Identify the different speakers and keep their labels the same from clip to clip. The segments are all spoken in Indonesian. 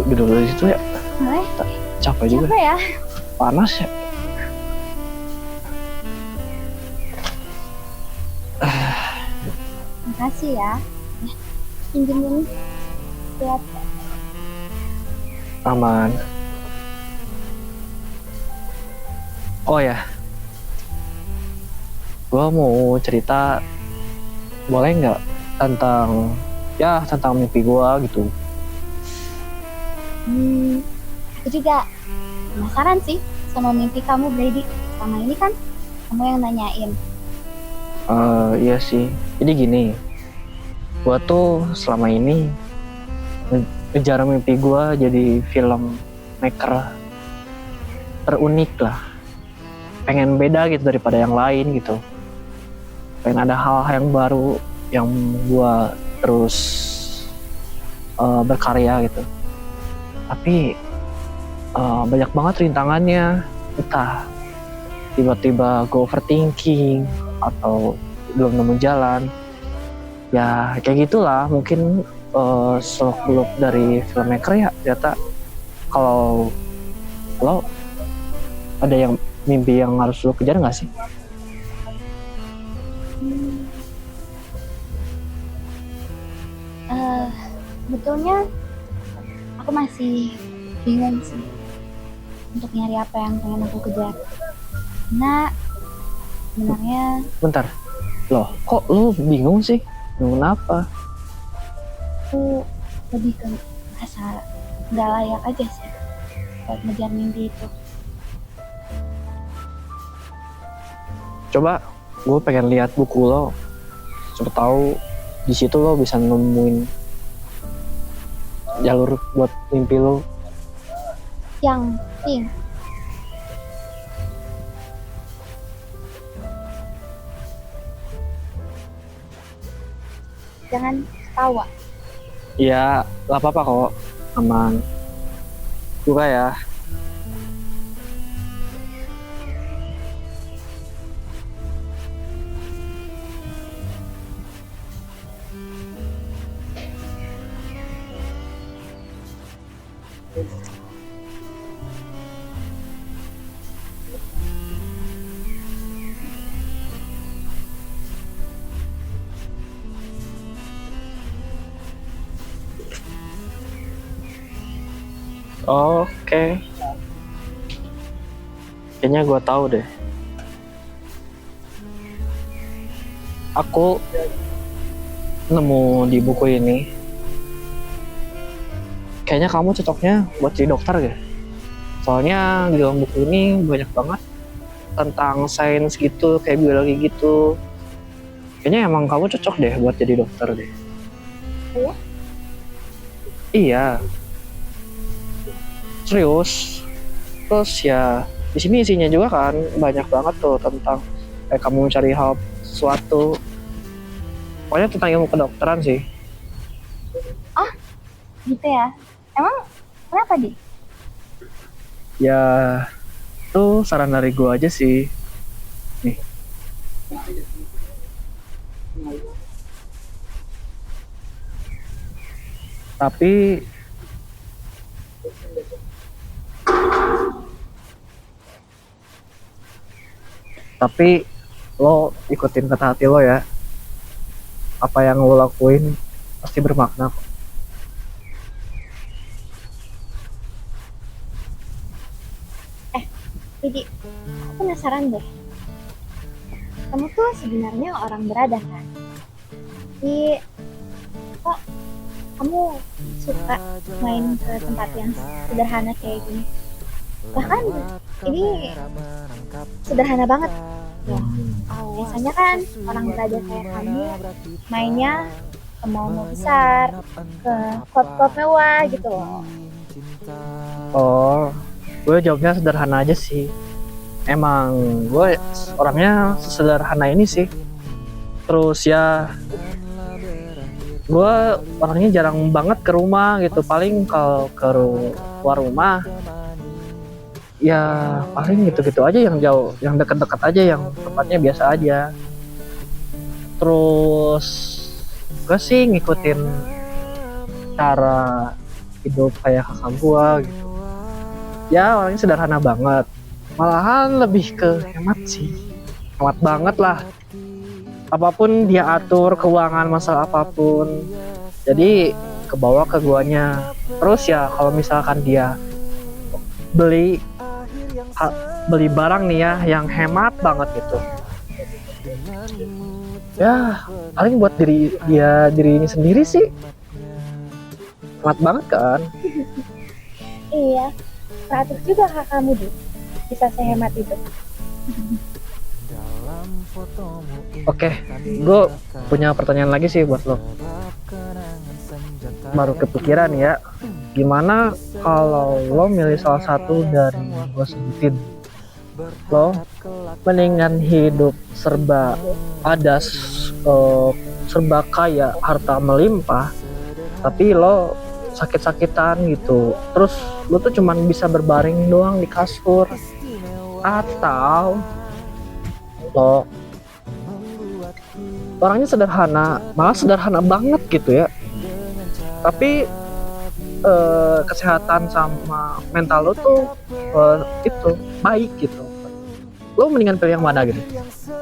Speaker 1: Yuk duduk di situ ya.
Speaker 2: Boleh?
Speaker 1: Capek juga.
Speaker 2: Capek ya?
Speaker 1: Panas ya.
Speaker 2: Makasih ya. Pinjam ini buat
Speaker 1: Aman. Oh ya, gua mau cerita, boleh nggak, tentang mimpi gua gitu.
Speaker 2: aku juga penasaran sih sama mimpi kamu, Brady. Sama ini kan kamu yang nanyain.
Speaker 1: Iya sih. Jadi gini, gua tuh selama ini ngejar mimpi gua jadi film maker terunik lah. Pengen beda gitu daripada yang lain gitu. Pengen ada hal yang baru yang gua terus berkarya gitu. Tapi banyak banget rintangannya. Entah tiba-tiba gue overthinking atau belum nemu jalan. Ya kayak gitulah, mungkin seluk-beluk dari filmmaker ya. Ternyata kalau lo ada yang mimpi yang harus lo kejar nggak sih?
Speaker 2: Sebetulnya aku masih bingung sih untuk nyari apa yang pengen aku kejar. Nah, sebenarnya
Speaker 1: Bentar, loh kok lo bingung sih? Bingung apa?
Speaker 2: aku lebih ke merasa nggak layak aja sih buat ngejar mimpi itu.
Speaker 1: Coba gue pengen lihat buku lo, siapa tahu di situ lo bisa nemuin jalur buat mimpi lo.
Speaker 2: Yang pink. Jangan ketawa.
Speaker 1: Ya gak apa-apa kok, aman. Buka ya. Oke, kayaknya gue tahu deh. Aku nemu di buku ini. Kayaknya kamu cocoknya buat jadi dokter ya. Soalnya di dalam buku ini banyak banget tentang sains gitu, kayak biologi gitu. Kayaknya emang kamu cocok deh buat jadi dokter deh.
Speaker 2: Iya?
Speaker 1: Iya, serius. Terus ya di sini isinya juga kan banyak banget tuh tentang kayak kamu mencari hal sesuatu. Pokoknya tentang ilmu kedokteran sih.
Speaker 2: Ah, gitu ya. Emang kenapa, Di?
Speaker 1: Ya, tuh saran dari gua aja sih. Nih, tapi tapi lo ikutin kata hati lo ya. Apa yang lo lakuin pasti bermakna kok.
Speaker 2: Jadi, aku penasaran deh. Kamu tuh sebenarnya orang berada kan? Tapi kok kamu suka main ke tempat yang sederhana kayak gini? Bahkan ini sederhana banget. Ya, biasanya kan orang berada kayak kamu mainnya ke mall-mall besar, ke klub-klub mewah gitu loh.
Speaker 1: Oh, gue jawabnya sederhana aja sih. Emang gue orangnya sederhana ini sih. Terus ya gue orangnya jarang banget ke rumah gitu. Paling kalau ke luar rumah ya paling gitu-gitu aja, yang jauh, yang dekat-dekat aja, yang tempatnya biasa aja. Terus gue sih ngikutin cara hidup kayak kakak gua gitu. Ya orangnya sederhana banget, malahan lebih ke hemat sih, hemat banget lah. Apapun dia atur, keuangan masalah apapun, jadi kebawa ke guanya. Terus ya kalau misalkan dia beli beli barang nih ya yang hemat banget gitu, ya paling buat dirinya sendiri sih, hemat banget kan.
Speaker 2: Iya, kreatif juga kakakmu deh. Bisa sehemat itu.
Speaker 1: Oke, gue punya pertanyaan lagi sih buat lo. Baru kepikiran ya, gimana kalau lo milih salah satu dari yang gue sebutin? Lo mendingan hidup serba ada, serba kaya, harta melimpah, tapi lo sakit-sakitan gitu. Terus lo tuh cuman bisa berbaring doang di kasur, atau lo orangnya sederhana, malah sederhana banget gitu ya, tapi kesehatan sama mental lo tuh itu baik gitu. Lo mendingan pilih yang mana gitu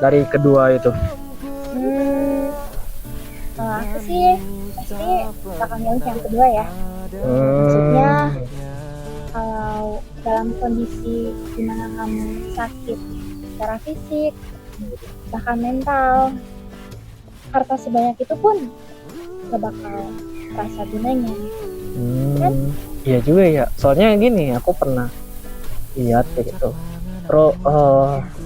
Speaker 1: dari kedua itu?
Speaker 2: Kalau aku sih pasti bakal milih yang kedua ya. Maksudnya kalau dalam kondisi dimana kamu sakit secara fisik, bahkan mental, harta sebanyak itu pun gak bakal terasa gunanya. Kan?
Speaker 1: Iya juga ya. Soalnya gini, aku pernah lihat kayak gitu. Terus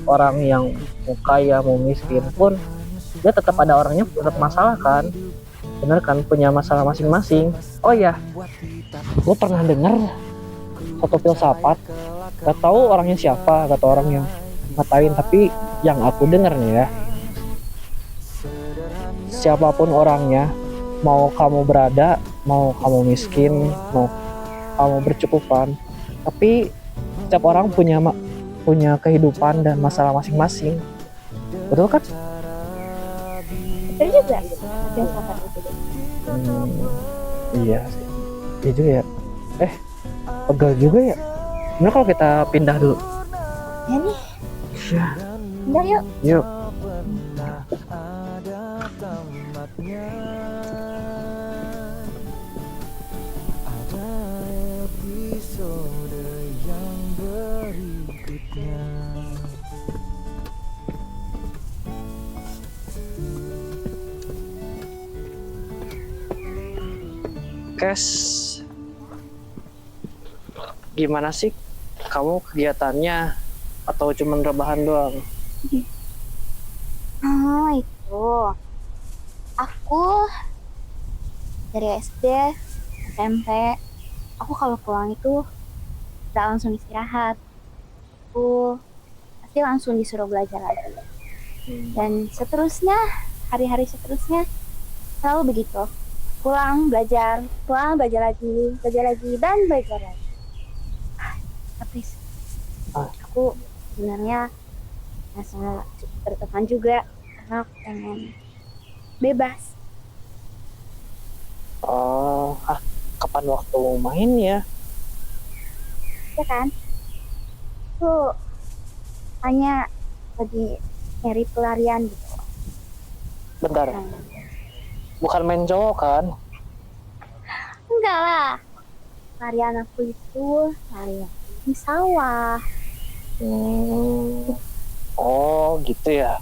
Speaker 1: orang yang mau kaya mau miskin pun dia tetap ada orangnya, tetap masalah kan. Bener kan, punya masalah masing-masing. Oh ya, lo pernah dengar satu filsafat? Gak tahu orangnya siapa, gak tahu orang yang ngatain, tapi yang aku dengar nih ya, siapapun orangnya, mau kamu berada, mau kamu miskin, mau kamu bercukupan, tapi setiap orang punya kehidupan dan masalah masing-masing. Betul kan?
Speaker 2: Betul juga filsafat itu.
Speaker 1: Iya sih. Iya juga ya. Pegel juga ya. Gimana kalau kita pindah dulu?
Speaker 2: Ya nih,
Speaker 1: Ya,
Speaker 2: pindah yuk.
Speaker 1: yuk. Kes, gimana sih kamu kegiatannya, atau cuman rebahan doang?
Speaker 2: Oh itu, aku dari SD, SMP, aku kalau pulang itu gak langsung istirahat. Aku pasti langsung disuruh belajar lagi. Dan seterusnya, hari-hari seterusnya selalu begitu. Pulang belajar lagi, dan belajar lagi. Tapi aku sebenarnya merasa cukup tertekan juga karena aku pengen bebas.
Speaker 1: Oh, kapan waktu main ya?
Speaker 2: Ya kan? Tuh hanya lagi nyari pelarian gitu.
Speaker 1: Bentar, bukan main cowok kan?
Speaker 2: Enggak lah. Pelarian aku itu lari di sawah.
Speaker 1: Oh gitu ya.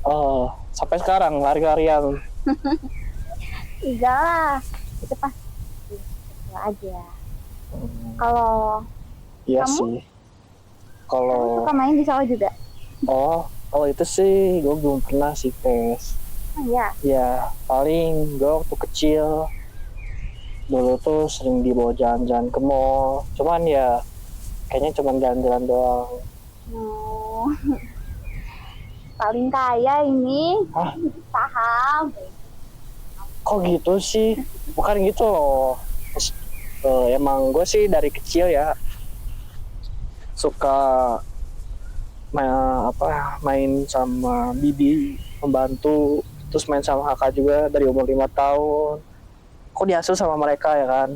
Speaker 1: Oh, sampai sekarang lari-larian.
Speaker 2: Enggak lah. Itu pas itu aja. Kalau
Speaker 1: Iya
Speaker 2: kamu?
Speaker 1: sih.
Speaker 2: kamu
Speaker 1: Kalau
Speaker 2: suka main di sawah juga?
Speaker 1: kalau itu sih gue belum pernah sih, Tes.
Speaker 2: Oh iya.
Speaker 1: Ya paling gue waktu kecil dulu tuh sering dibawa jalan-jalan ke mall. Cuman ya kayaknya cuman jalan-jalan doang.
Speaker 2: Oh. Paling kaya ini.
Speaker 1: Hah?
Speaker 2: Paham.
Speaker 1: Kok gitu sih? Bukan gitu loh. Emang gue sih dari kecil ya suka main sama bibi, pembantu, terus main sama kakak juga dari umur 5 tahun. Kok diasuh sama mereka ya kan?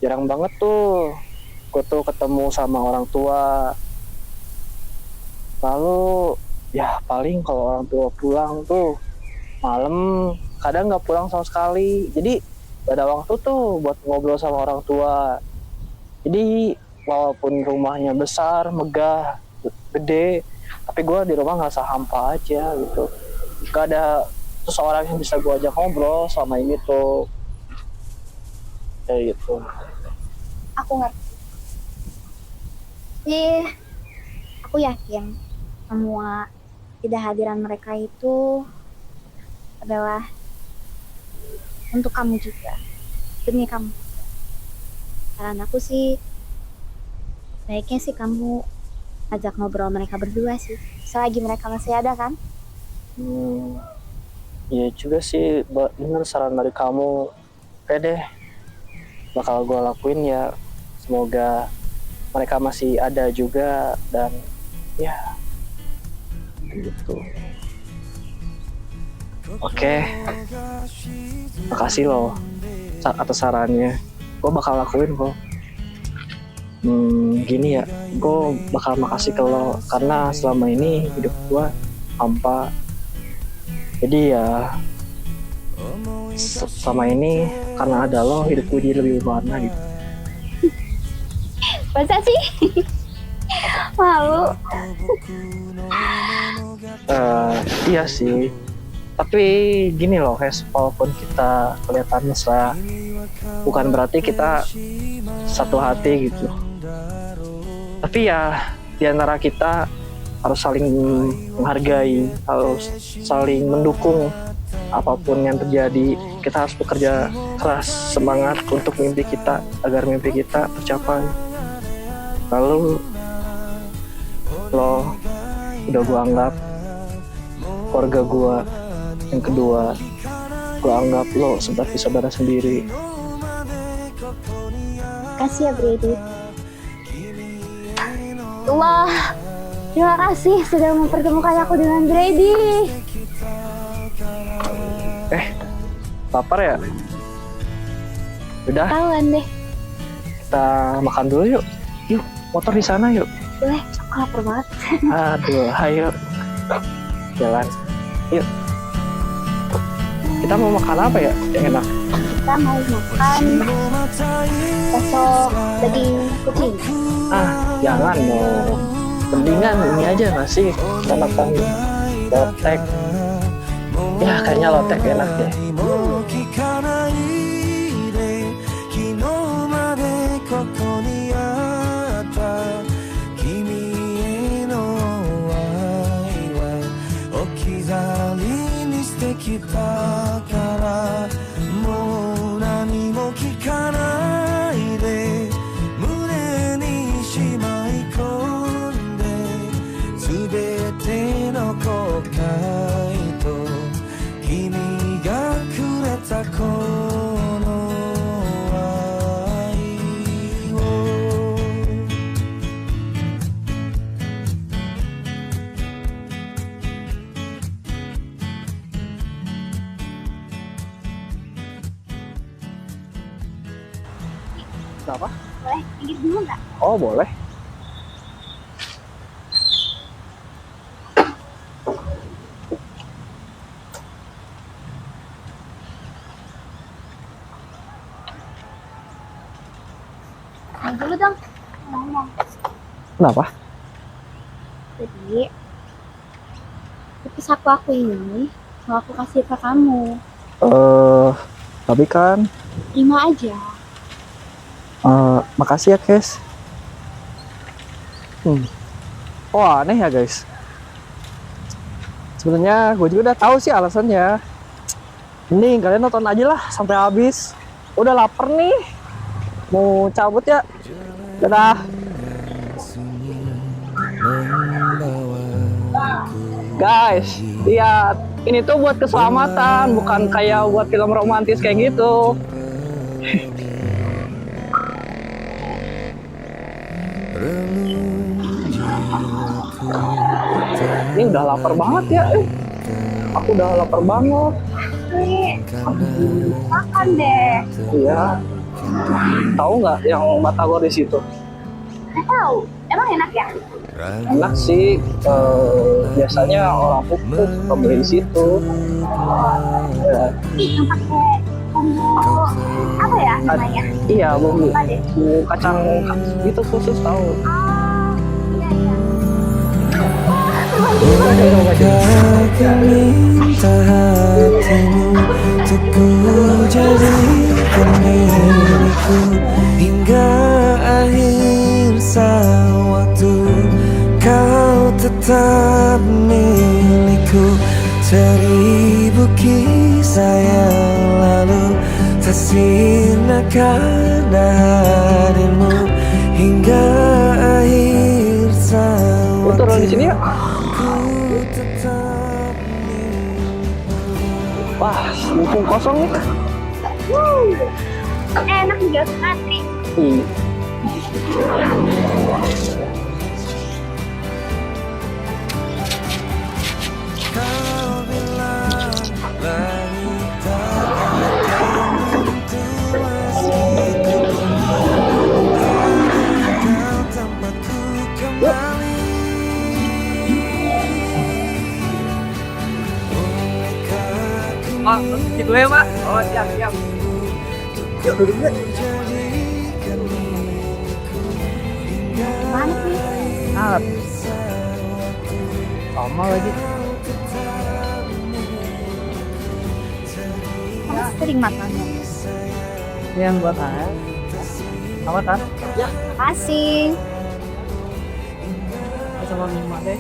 Speaker 1: jarang banget tuh gue tuh ketemu sama orang tua. Lalu ya paling kalau orang tua pulang tuh malam, kadang nggak pulang sama sekali. Jadi gak ada waktu tuh buat ngobrol sama orang tua. Jadi walaupun rumahnya besar, megah, gede, tapi gue di rumah ngerasa hampa aja gitu. Gak ada seseorang yang bisa gue ajak ngobrol selama ini tuh. Kayak gitu.
Speaker 2: Aku ngerti. Tapi aku yakin semua kehadiran mereka itu adalah untuk kamu juga, demi kamu. Saran aku sih, baiknya sih kamu ajak ngobrol mereka berdua sih, selagi mereka masih ada kan.
Speaker 1: Iya juga sih, bener saran dari kamu. Oke deh, bakal gue lakuin ya. Semoga mereka masih ada juga dan ya gitu. Oke, makasih loh atas sarannya. Gue bakal lakuin kok. Gini ya, gue bakal makasih ke lo karena selama ini hidup gue hampa. Jadi ya selama ini karena ada lo, hidup gue jadi lebih berwarna gitu.
Speaker 2: Masa sih? Malu.
Speaker 1: Iya sih. Tapi gini loh, guys, walaupun kita kelihatan mesra, bukan berarti kita satu hati gitu. Tapi ya di antara kita harus saling menghargai, harus saling mendukung apapun yang terjadi. Kita harus bekerja keras, semangat untuk mimpi kita agar mimpi kita tercapai. Lalu lo udah gue anggap keluarga gue. Yang kedua, gue anggap lo seperti saudara sendiri.
Speaker 2: Kasih ya Brady. Wah, terima kasih sudah mempertemukan aku dengan Brady.
Speaker 1: Lapar ya? Udah,
Speaker 2: Tahuan deh.
Speaker 1: kita makan dulu yuk. Yuk, motor di sana yuk.
Speaker 2: Boleh, aku lapar banget.
Speaker 1: Aduh, ayo jalan. Yuk. Kita mau makan apa ya yang enak?
Speaker 2: Kita mau makan bakso daging kucing.
Speaker 1: Jangan dong. Mendingan ini aja nasi. Kita makan lotek. Ya, kayaknya lotek enak deh. Kenapa?
Speaker 2: Boleh, pinggir dulu nggak?
Speaker 1: Oh, boleh.
Speaker 2: Mau dulu dong, ngomong.
Speaker 1: Kenapa?
Speaker 2: Jadi, itu saku aku ini mau aku kasih ke kamu.
Speaker 1: Tapi kan
Speaker 2: Terima aja.
Speaker 1: makasih ya, guys. Oh, aneh ya, guys. Sebenarnya gue juga udah tahu sih alasannya. Ini kalian nonton aja lah sampai habis. Udah lapar nih. Mau cabut ya. Dadah. Guys, lihat. Ini tuh buat keselamatan, bukan kayak buat film romantis kayak gitu. Ini udah lapar banget ya. Aku udah lapar banget.
Speaker 2: Nih, makan deh.
Speaker 1: Iya. Tahu nggak yang batagor di situ?
Speaker 2: Nggak tahu. Emang enak ya?
Speaker 1: Enak sih. Biasanya orang tuh suka beli di situ. Ya,
Speaker 2: Yang pakai bumbu apa ya namanya?
Speaker 1: iya, bumbu
Speaker 2: Apa deh?
Speaker 1: kacang itu khusus tahu.
Speaker 2: Oh, iya iya.
Speaker 3: Aku minta hatimu untuk ku jadikan milikku hingga akhir waktu. Kau tetap milikku. Seribu kisah yang lalu tak sirnakan hadirmu hingga akhir
Speaker 1: Lu turun di sini ya? Wah, mumpung kosong nih.
Speaker 2: Enak juga antri.
Speaker 1: Iya. Pak, di gue ya, Pak. Oh, siap. Yuk, duduk deh.
Speaker 2: Mana sih?
Speaker 1: Ah, sama lagi.
Speaker 2: Kamu sering makan?
Speaker 1: Ini yang buat saya. Sama, Tan? Ya.
Speaker 2: Makasih.
Speaker 1: Sama Mima deh.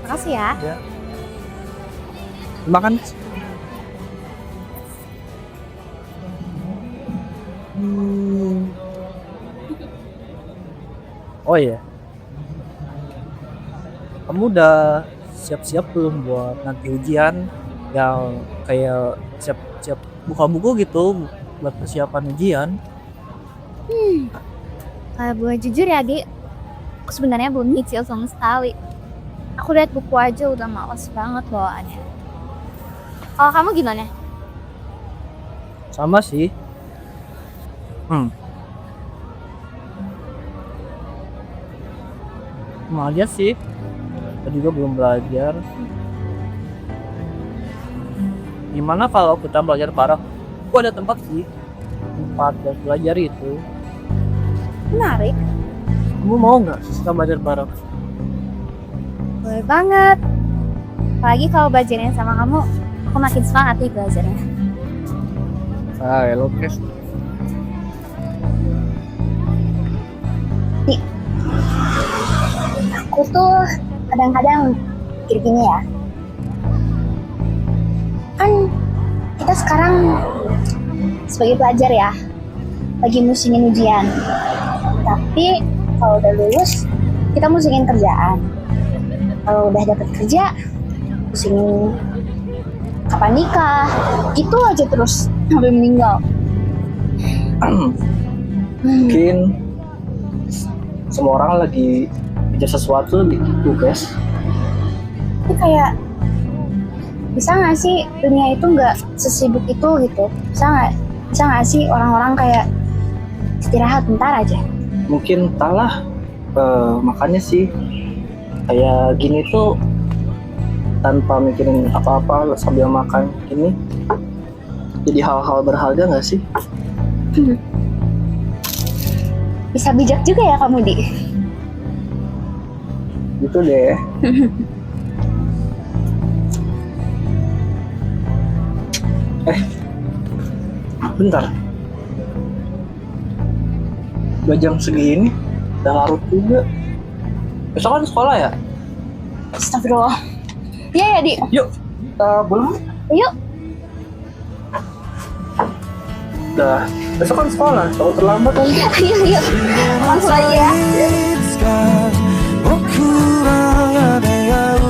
Speaker 2: Makasih ya.
Speaker 1: Ya. Makan. Oh iya. Kamu udah siap-siap belum buat nanti ujian yang kayak siap-siap buka buku gitu buat persiapan ujian?
Speaker 2: Kalau gue jujur ya, Gi, aku sebenarnya belum nyicil sama sekali. Aku lihat buku aja udah males banget bawaannya. Kalau kamu gimana?
Speaker 1: Sama sih. Sama aja sih. Tadi juga belum belajar. Gimana kalau kita belajar bareng? Aku ada tempat sih. Tempat buat belajar itu.
Speaker 2: Menarik.
Speaker 1: Kamu mau nggak kita belajar bareng?
Speaker 2: Boleh banget. Apalagi kalau belajarnya sama kamu, aku makin semangat nih belajarnya.
Speaker 1: Lo guys.
Speaker 2: Aku tuh kadang-kadang mikir gini ya. Kan kita sekarang sebagai pelajar ya, lagi musingin ujian. Tapi kalau udah lulus, kita musingin kerjaan. Kalau udah dapet kerja, musingin kapan nikah. Gitu aja terus sampai meninggal.
Speaker 1: Mungkin semua orang lagi kerja sesuatu gitu guys.
Speaker 2: Tapi kayak bisa nggak sih dunia itu nggak sesibuk itu gitu? Bisa nggak sih orang-orang kayak istirahat bentar aja?
Speaker 1: Mungkin entahlah, makanya sih kayak gini tuh tanpa mikirin apa-apa sambil makan ini jadi hal-hal berharga nggak sih?
Speaker 2: Bisa bijak juga ya kamu, Di.
Speaker 1: Gitu deh. Bentar. Udah jam segini, udah larut juga. Besok kan sekolah ya?
Speaker 2: Astagfirullah. Iya ya, Di.
Speaker 1: Yuk, kita pulang.
Speaker 2: Yuk.
Speaker 1: Udah, besok kan sekolah, takut terlambat kan?
Speaker 2: Yuk. Langsung aja ya.
Speaker 3: Oh kurang ada yang